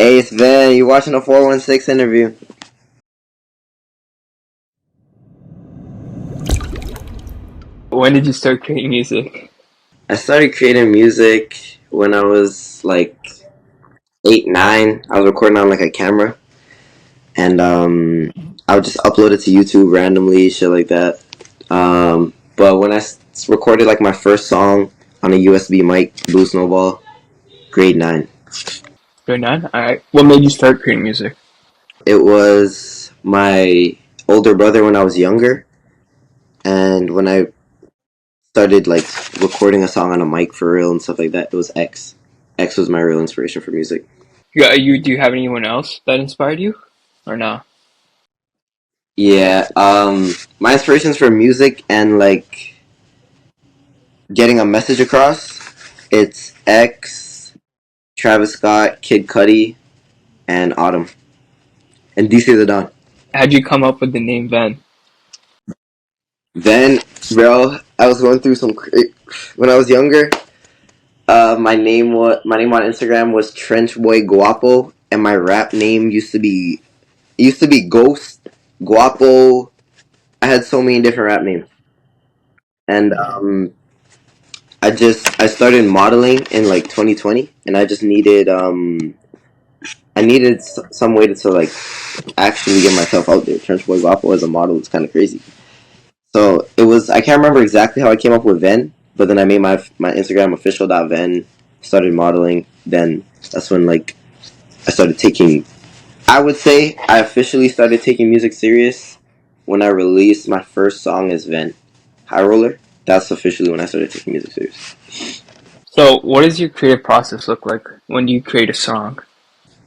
Hey, it's Van. You watching a 416 interview? When did you start creating music? I started creating music when I was like 8, 9. I was recording on like a camera, and I would just upload it to YouTube randomly, shit like that. But when recorded like my first song on a USB mic, Blue Snowball, grade 9. Grade 9? Alright. What made you start creating music? It was my older brother when I was younger, and when I started like recording a song on a mic for real and stuff like that, it was X. X was my real inspiration for music. Do you have anyone else that inspired you? Or no? Yeah, my inspirations for music and like getting a message across, it's X, Travis Scott, Kid Cudi, and Autumn, and DC the Don. How'd you come up with the name Ven? Then, bro, I was going through when I was younger. My name on Instagram was Trench Boy Guapo, and my rap name used to be Ghost Guapo. I had so many different rap names, and I started modeling in like 2020, and I needed some way to like actually get myself out there. Trench Boy Guapo as a model is kind of crazy. So it was I can't remember exactly how I came up with Ven, but then I made my Instagram official.ven, started modeling. Then that's when like I started taking. I would say I officially started taking music serious when I released my first song as Ven, High Roller. That's officially when I started taking music serious. So, what does your creative process look like when you create a song?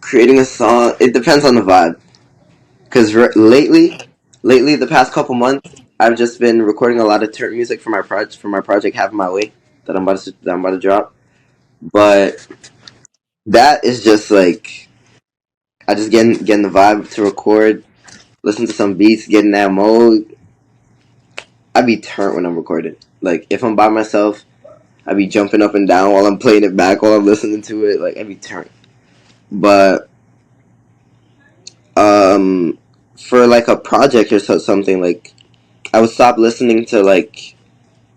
Creating a song, it depends on the vibe. Because lately, the past couple months, I've just been recording a lot of turnt music for my project Havin My Way that I'm about to drop. But that is just like I just getting the vibe to record, listen to some beats, get in that mode. I be turnt when I'm recording. Like if I'm by myself, I be jumping up and down while I'm playing it back while I'm listening to it. Like I be turnt. But um, for like a project or something, like I would stop listening to like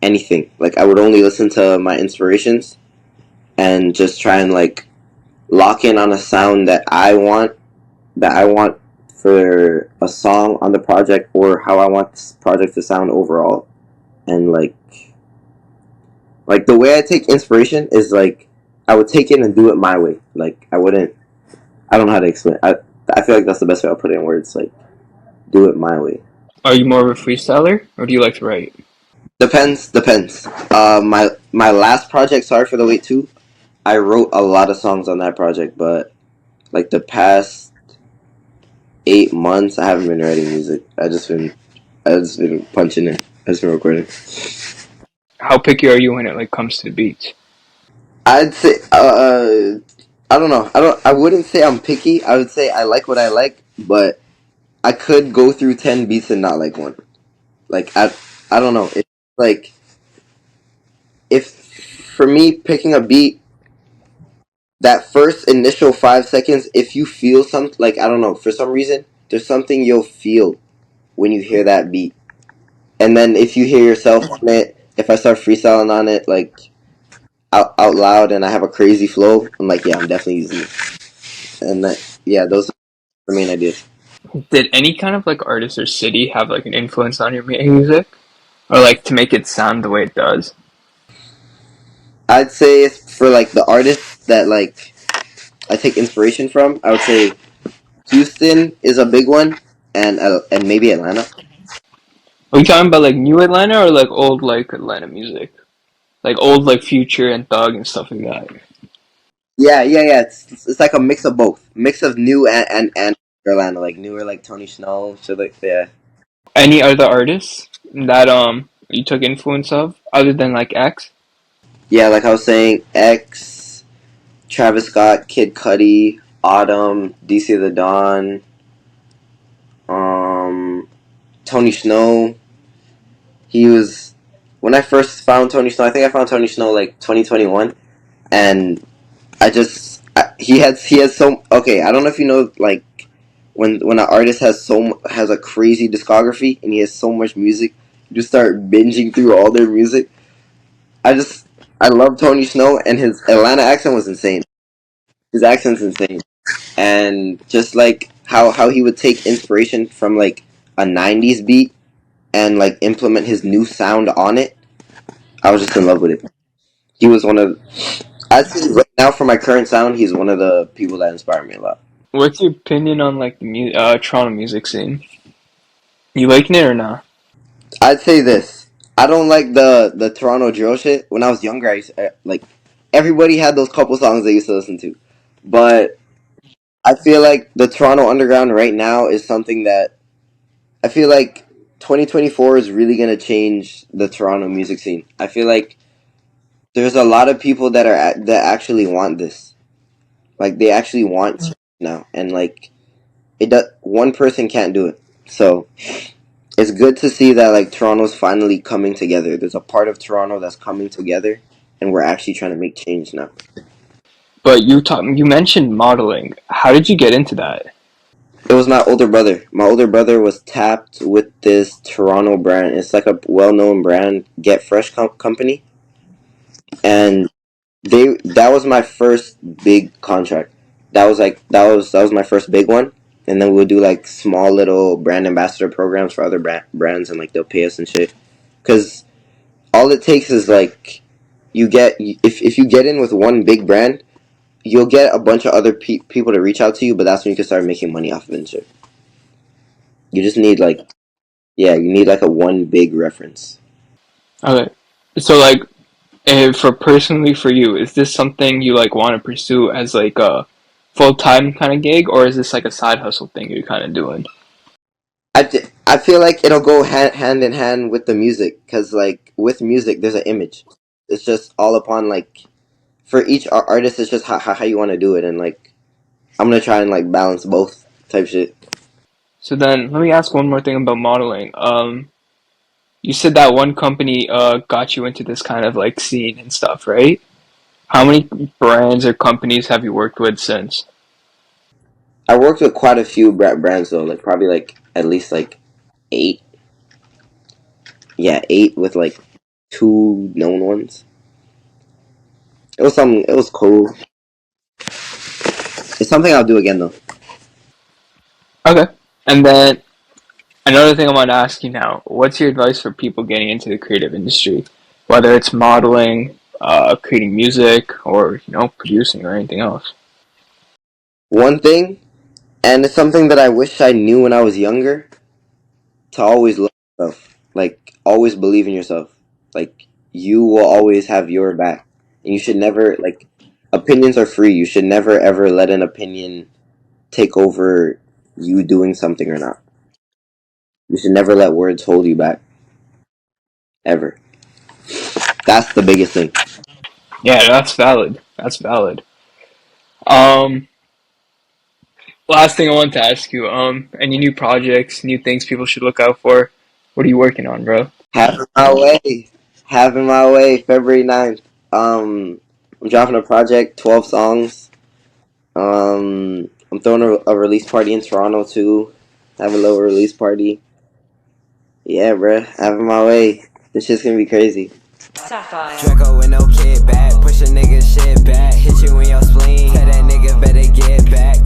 anything. Like I would only listen to my inspirations and just try and like lock in on a sound that I want for a song on the project or how I want this project to sound overall. And like the way I take inspiration is like I would take it and do it my way. Like I don't know how to explain it. I feel like that's the best way I'll put it in words. Like do it my way. Are you more of a freestyler, or do you like to write? Depends. My last project, sorry for the wait too. I wrote a lot of songs on that project, but like the past 8 months, I haven't been writing music. I just been punching it. I just been recording. How picky are you when it like comes to the beats? I'd say, I don't know. I wouldn't say I'm picky. I would say I like what I like, but I could go through 10 beats and not like one. Like I don't know. It's like if for me picking a beat, that first initial 5 seconds, if you feel something, like I don't know, for some reason, there's something you'll feel when you hear that beat. And then if you hear yourself on it, if I start freestyling on it, like out loud, and I have a crazy flow, I'm like, yeah, I'm definitely using it. And yeah, those are the main ideas. Did any kind of like artist or city have like an influence on your music, or like to make it sound the way it does? I'd say it's for like the artists that like I take inspiration from. I would say Houston is a big one, and maybe Atlanta. Are you talking about like new Atlanta or like old like Atlanta music? Like old like Future and Thug and stuff like that. Yeah. It's like a mix of both, mix of new and Atlanta, like newer, like Tony Snow, shit like yeah. Any other artists that you took influence of other than like X? Yeah, like I was saying, X, Travis Scott, Kid Cudi, Autumn, DC the Dawn, um, Tony Snow. He was when I first found Tony Snow. I think I found Tony Snow like 2021, and He has so okay. I don't know if you know like when an artist has a crazy discography and he has so much music, you just start binging through all their music. I just I love Tony Snow and his Atlanta accent was insane. His accent's insane, and just like how he would take inspiration from like a '90s beat and like implement his new sound on it. I was just in love with it. He was one of I'd say right now for my current sound, he's one of the people that inspire me a lot. What's your opinion on like the Toronto music scene? You liking it or not? I'd say this. I don't like the Toronto drill shit. When I was younger, like everybody had those couple songs they used to listen to, but I feel like the Toronto underground right now is something that I feel like 2024 is really gonna change the Toronto music scene. I feel like there's a lot of people that actually want this. Like they actually want change now, and like it does. One person can't do it. So it's good to see that like Toronto's finally coming together. There's a part of Toronto that's coming together, and we're actually trying to make change now. But you mentioned modeling. How did you get into that? It was my older brother. My older brother was tapped with this Toronto brand. It's like a well-known brand, Get Fresh company, and that was my first big contract. That was my first big one, and then we'll do like small little brand ambassador programs for other brands, and like they'll pay us and shit. Because all it takes is like if you get in with one big brand, you'll get a bunch of other people to reach out to you, but that's when you can start making money off of it and shit. You just need like yeah, you need like a one big reference. Okay, so like, for personally for you, is this something you like want to pursue as like a full time kind of gig, or is this like a side hustle thing you're kind of doing? I feel like it'll go hand in hand with the music because like with music there's an image. It's just all upon like for each artist it's just how you want to do it, and like I'm gonna try and like balance both type shit. So then, let me ask one more thing about modeling. You said that one company got you into this kind of like scene and stuff, right? How many brands or companies have you worked with since? I worked with quite a few brands though, like probably like at least like eight. Yeah, eight with like two known ones. It was something. It was cool. It's something I'll do again though. Okay. And then another thing I want to ask you now, what's your advice for people getting into the creative industry? Whether it's modeling, creating music, or, producing or anything else. One thing, and it's something that I wish I knew when I was younger, to always love yourself. Like always believe in yourself. Like you will always have your back, and you should never like opinions are free. You should never ever let an opinion take over you doing something or not. You should never let words hold you back ever. That's the biggest thing. Yeah, that's valid. That's valid. Um, Last thing I want to ask you, any new projects, new things people should look out for? What are you working on, bro? Having my way. Having my way. February 9th. I'm dropping a project, 12 songs. I'm throwing a release party in Toronto too. Have a little release party. Yeah, bruh. Having my way. This shit's gonna be crazy. Sapphire. Draco with no kid back. Push a nigga shit back. Hit you in your spleen. Tell that nigga better get back.